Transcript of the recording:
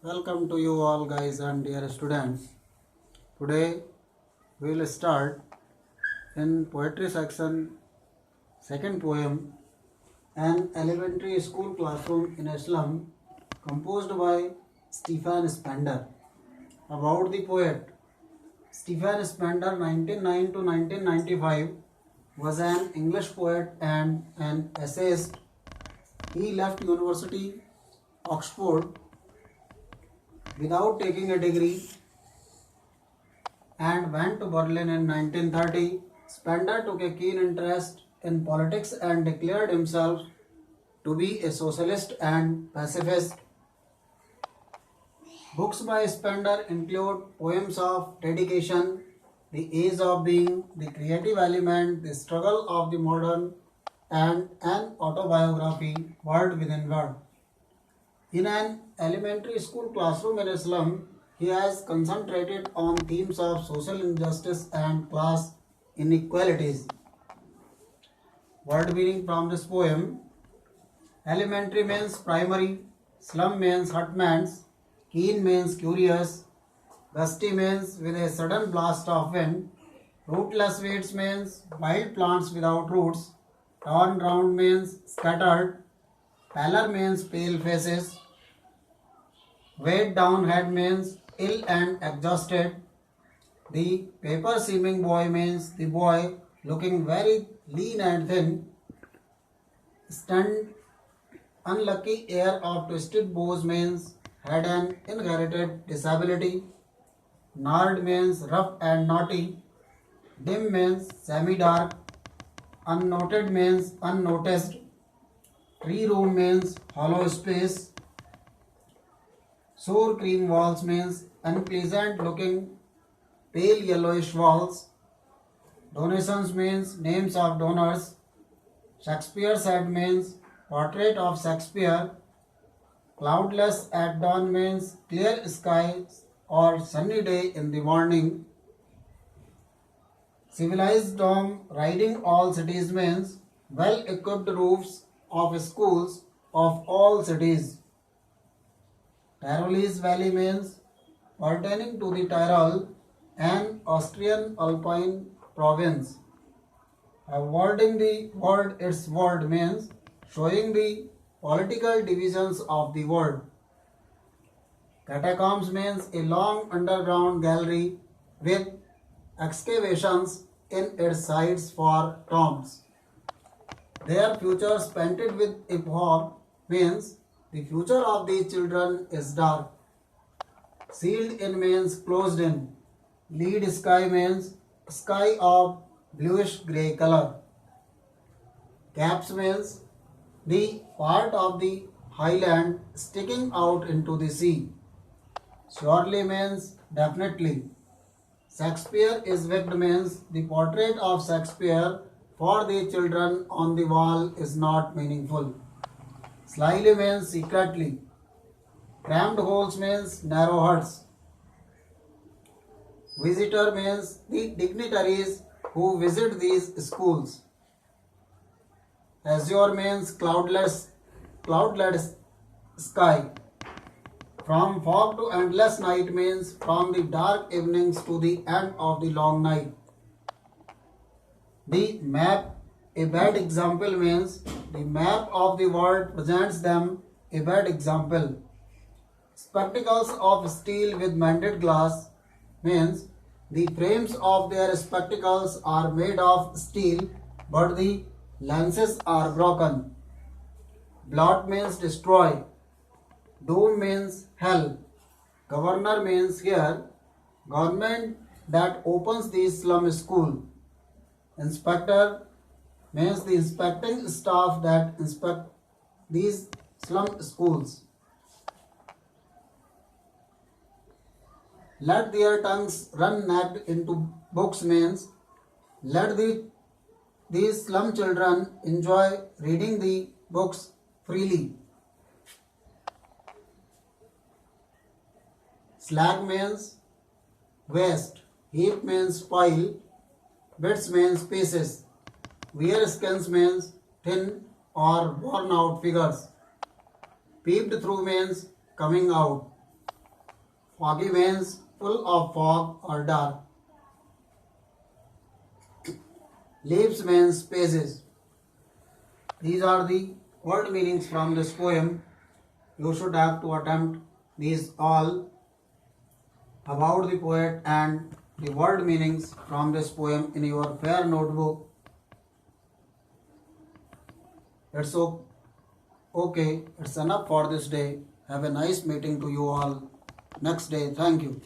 Welcome to you all guys and dear students. Today we will start in poetry section second poem An Elementary School Classroom in a Slum composed by Stephen Spender. About the poet Stephen Spender 1909 to 1995 was an English poet and an essayist. He left University Oxford without taking a degree and went to Berlin in 1930. Spender took a keen interest in politics and declared himself to be a socialist and pacifist. Books by Spender include poems of dedication, the age of being, the creative element, the struggle of the modern, and an autobiography, word within word. In an elementary school classroom in a slum, he has concentrated on themes of social injustice and class inequalities. Word meaning from this poem: elementary means primary, slum means hutments, keen means curious, gusty means with a sudden blast of wind, rootless weeds means wild plants without roots, torn round means scattered, pallor means pale faces, weighed down head means ill and exhausted. The paper seeming boy means the boy looking very lean and thin. Stunned, unlucky air of twisted bows means had an inherited disability. Gnarled means rough and naughty. Dim means semi-dark. Unnoted means unnoticed. Tree room means hollow space. Sour cream walls means unpleasant looking pale yellowish walls. Donations means names of donors. Shakespeare's head means portrait of Shakespeare. Cloudless at dawn means clear skies or sunny day in the morning. Civilized dome riding all cities means well equipped roofs of schools of all cities. Tyrolese Valley means pertaining to the Tyrol, an Austrian alpine province. Awarding the world its word means showing the political divisions of the world. Catacombs means a long underground gallery with excavations in its sides for tombs. Their futures painted with epoch means the future of these children is dark. Sealed in means closed in. Lead sky means sky of bluish grey color. Caps means the part of the highland sticking out into the sea. Surely means definitely. Shakespeare is wicked means the portrait of Shakespeare for the children on the wall is not meaningful. Slyly means secretly. Crammed holes means narrow huts. Visitor means the dignitaries who visit these schools. Azure means cloudless sky. From fog to endless night means from the dark evenings to the end of the long night. The map, a bad example means the map of the world presents them a bad example. Spectacles of steel with mended glass means the frames of their spectacles are made of steel but the lenses are broken. Blot means destroy. Doom means hell. Governor means here. Government that opens the slum school. Inspector means the inspecting staff that inspect these slum schools. Let their tongues run naked into books means let these slum children enjoy reading the books freely. Slag means waste. Heap means pile. Bits means pieces. Wear skins means thin or worn out figures. Peeped through means coming out. foggy means full of fog or dark. Leaves means pages. These are the word meanings from this poem. You should have to attempt these all about the poet and the word meanings from this poem in your fair notebook. Okay. It's enough for this day. Have a nice meeting to you all next day. Thank you.